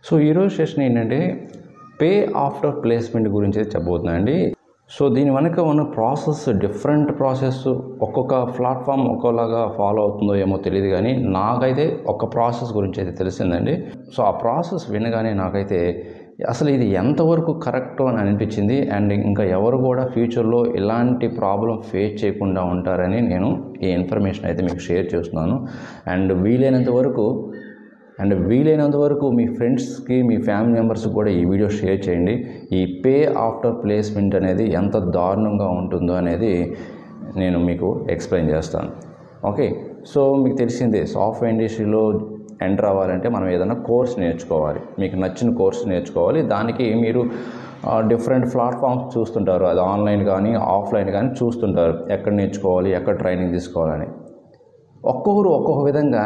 So ఈరోజు session ఏంటంటే pay after placement గురించి చెప్పబోతున్నానండి. సో దీని వెనక ఉన్న ప్రాసెస్ డిఫరెంట్ ప్రాసెస్, ఒక్కొక్క ప్లాట్ఫామ్ ఒక్కోలాగా ఫాలో అవుతుందో ఏమో తెలియదు, కానీ నాకైతే ఒక ప్రాసెస్ గురించి అయితే తెలిసిందండి. సో ఆ ప్రాసెస్ వినగానే నాకైతే అసలు ఇది ఎంతవరకు కరెక్ట్ అని అనిపించింది. అండ్ ఇంకా ఎవరు కూడా ఫ్యూచర్లో ఇలాంటి ప్రాబ్లం ఫేస్ చేయకుండా ఉంటారని నేను ఈ ఇన్ఫర్మేషన్ అయితే మీకు షేర్ చేస్తున్నాను. అండ్ వీలైనంత వరకు మీ ఫ్రెండ్స్కి, మీ ఫ్యామిలీ మెంబర్స్కి కూడా ఈ వీడియో షేర్ చేయండి. ఈ పే ఆఫ్టర్ ప్లేస్మెంట్ అనేది ఎంత దారుణంగా ఉంటుందో అనేది నేను మీకు ఎక్స్ప్లెయిన్ చేస్తాను. ఓకే, సో మీకు తెలిసిందే, సాఫ్ట్వేర్ ఇండస్ట్రీలో ఎంటర్ అవ్వాలంటే మనం ఏదైనా కోర్స్ నేర్చుకోవాలి. మీకు నచ్చిన కోర్స్ నేర్చుకోవాలి. దానికి మీరు డిఫరెంట్ ప్లాట్ఫామ్స్ చూస్తుంటారు. అది ఆన్లైన్ కానీ ఆఫ్లైన్ కానీ చూస్తుంటారు, ఎక్కడ నేర్చుకోవాలి, ఎక్కడ ట్రైనింగ్ తీసుకోవాలని. ఒక్కొక్కరు ఒక్కొక్క విధంగా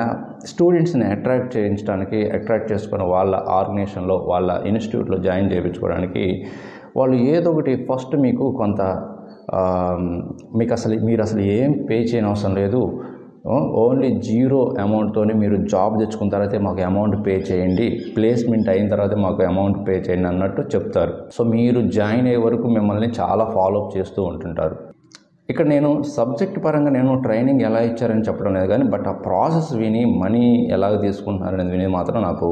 స్టూడెంట్స్ని అట్రాక్ట్ చేసుకుని వాళ్ళ ఆర్గనైజేషన్లో, వాళ్ళ ఇన్స్టిట్యూట్లో జాయిన్ చేయించుకోవడానికి వాళ్ళు ఏదో ఒకటి ఫస్ట్ మీకు కొంత మీరు అసలు ఏం పే చేయని అవసరం లేదు, ఓన్లీ జీరో అమౌంట్తోనే మీరు జాబ్ తెచ్చుకున్న తర్వాత మాకు అమౌంట్ పే చేయండి, ప్లేస్మెంట్ అయిన తర్వాత మాకు అమౌంట్ పే చేయండి అన్నట్టు చెప్తారు. సో మీరు జాయిన్ అయ్యే వరకు మిమ్మల్ని చాలా ఫాలోఅప్ చేస్తూ ఉంటుంటారు. ఇక్కడ నేను సబ్జెక్ట్ పరంగా నేను ట్రైనింగ్ ఎలా ఇచ్చారని చెప్పడం లేదు, కానీ బట్ ఆ ప్రాసెస్ విని మనీ ఎలాగ తీసుకుంటున్నారనేది విని మాత్రం నాకు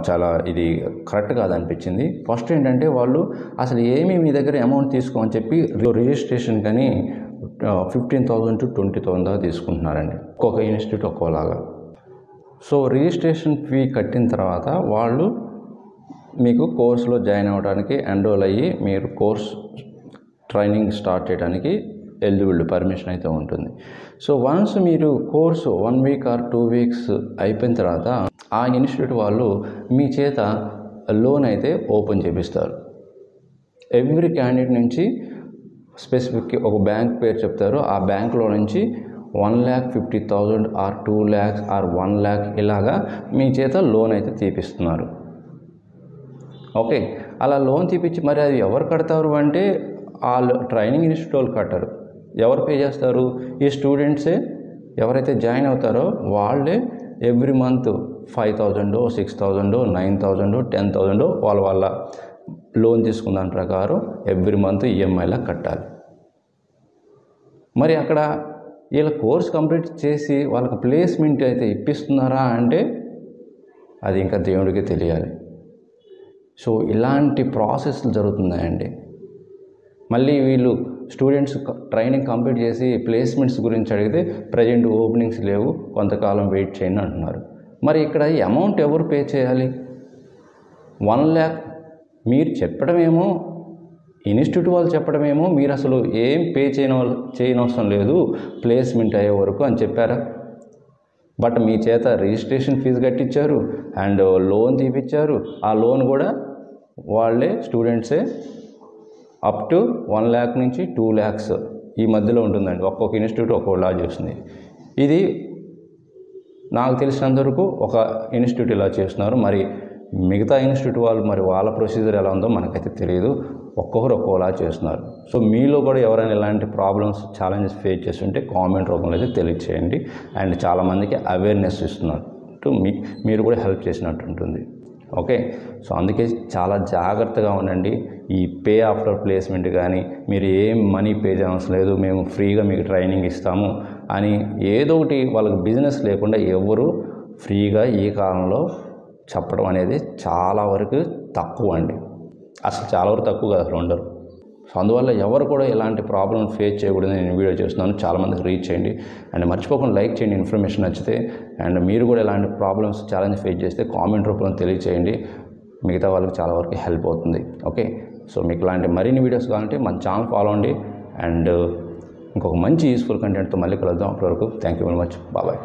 చాలా ఇది కరెక్ట్ కాదనిపించింది. ఫస్ట్ ఏంటంటే వాళ్ళు అసలు ఏమీ మీ దగ్గర అమౌంట్ తీసుకోమని చెప్పి రిజిస్ట్రేషన్ కానీ 15,000 to 20,000 దాకా తీసుకుంటున్నారండి. ఒక్కొక్క ఇన్స్టిట్యూట్ ఒక్కోలాగా. సో రిజిస్ట్రేషన్ ఫీ కట్టిన తర్వాత వాళ్ళు మీకు కోర్సులో జాయిన్ అవ్వడానికి ఎన్రోల్ అయ్యి మీరు కోర్స్ ట్రైనింగ్ స్టార్ట్ చేయడానికి ఎలిజిబుల్ పర్మిషన్ అయితే ఉంటుంది. సో వన్స్ మీరు కోర్సు 1 week or 2 weeks అయిపోయిన తర్వాత ఆ ఇన్స్టిట్యూట్ వాళ్ళు మీ చేత లోన్ అయితే ఓపెన్ చేపిస్తారు. ఎవ్రీ క్యాండిడేట్ నుంచి స్పెసిఫిక్ ఒక బ్యాంక్ పేరు చెప్తారు. ఆ బ్యాంకులో నుంచి 1,50,000 or 2 lakhs or 1 lakh ఇలాగా మీ చేత లోన్ అయితే తీపిస్తున్నారు. ఓకే, అలా లోన్ తీపిచ్చి మరి అది ఎవరు కడతారు అంటే వాళ్ళు ట్రైనింగ్ ఇన్స్టిట్యూట్ వాళ్ళు కట్టారు. ఎవరు పే చేస్తారు? ఈ స్టూడెంట్సే. ఎవరైతే జాయిన్ అవుతారో వాళ్ళే ఎవ్రీ మంత్ 5,000, 6,000, 9,000, 10,000 వాళ్ళ లోన్ తీసుకున్న దాని ప్రకారం ఎవ్రీ మంత్ ఈఎంఐలా కట్టాలి. మరి అక్కడ వీళ్ళ కోర్స్ కంప్లీట్ చేసి వాళ్ళకి ప్లేస్మెంట్ అయితే ఇప్పిస్తున్నారా అంటే అది ఇంకా దేవుడికి తెలియాలి. సో ఇలాంటి ప్రాసెస్లు జరుగుతున్నాయండి. మళ్ళీ వీళ్ళు స్టూడెంట్స్ ట్రైనింగ్ కంప్లీట్ చేసి ప్లేస్మెంట్స్ గురించి అడిగితే ప్రజెంట్ ఓపెనింగ్స్ లేవు, కొంతకాలం వెయిట్ చేయండి అంటున్నారు. మరి ఇక్కడ ఈ అమౌంట్ ఎవరు పే చేయాలి? 1 lakh మీరు చెప్పడమేమో, ఇన్స్టిట్యూట్ వాళ్ళు చెప్పడమేమో మీరు అసలు ఏం పే చేయనవసరం లేదు ప్లేస్మెంట్ అయ్యే వరకు అని చెప్పారా? బట్ మీ చేత రిజిస్ట్రేషన్ ఫీజు కట్టించారు అండ్ లోన్ తీపిచ్చారు. ఆ లోన్ కూడా వాళ్ళే స్టూడెంట్సే అప్ టు 1 lakh నుంచి 2 lakhs ఈ మధ్యలో ఉంటుందండి. ఒక్కొక్క ఇన్స్టిట్యూట్ ఒక్కొక్కలా చేస్తుంది. ఇది నాకు తెలిసినంతవరకు ఒక ఇన్స్టిట్యూట్ ఇలా చేస్తున్నారు. మరి మిగతా ఇన్స్టిట్యూట్ వాళ్ళు మరి వాళ్ళ ప్రొసీజర్ ఎలా ఉందో మనకైతే తెలియదు. ఒక్కొక్కరు ఒక్కోలా చేస్తున్నారు. సో మీలో కూడా ఎవరైనా ఇలాంటి ప్రాబ్లమ్స్, ఛాలెంజెస్ ఫేస్ చేస్తుంటే కామెంట్ రూపంలో అయితే తెలియచేయండి. అండ్ చాలామందికి అవేర్నెస్ ఇస్తున్నారు, మీరు కూడా హెల్ప్ చేసినట్టు ఉంటుంది. ఓకే, సో అందుకే చాలా జాగ్రత్తగా ఉండండి. ఈ పే ఆఫ్టర్ ప్లేస్మెంట్ కానీ మీరు ఏం మనీ పే చేయవలసిన లేదు, మేము ఫ్రీగా మీకు ట్రైనింగ్ ఇస్తాము అని ఏదో ఒకటి వాళ్ళకి బిజినెస్ లేకుండా ఎవరు ఫ్రీగా ఈ కాలంలో చెప్పడం అనేది చాలా వరకు తక్కువ అండి. అసలు చాలా వరకు తక్కువ కాదు, అసలు ఉండరు. సో అందువల్ల ఎవరు కూడా ఇలాంటి ప్రాబ్లమ్ ఫేస్ చేయకూడదని నేను వీడియో చేస్తున్నాను. చాలామందికి రీచ్ చేయండి అండ్ మర్చిపోకుండా లైక్ చేయండి ఇన్ఫర్మేషన్ నచ్చితే. అండ్ మీరు కూడా ఇలాంటి ప్రాబ్లమ్స్, ఛాలెంజ్ ఫేస్ చేస్తే కామెంట్ రూపంలో తెలియచేయండి. మిగతా వాళ్ళకి చాలా వరకు హెల్ప్ అవుతుంది. ఓకే, సో మీకు ఇలాంటి మరిన్ని వీడియోస్ కావాలంటే మన ఛానల్ ఫాలో అవ్వండి. అండ్ ఇంకొక మంచి యూస్ఫుల్ కంటెంట్తో మళ్ళీ కలుద్దాం. అప్పటి వరకు thank you very much. Bye.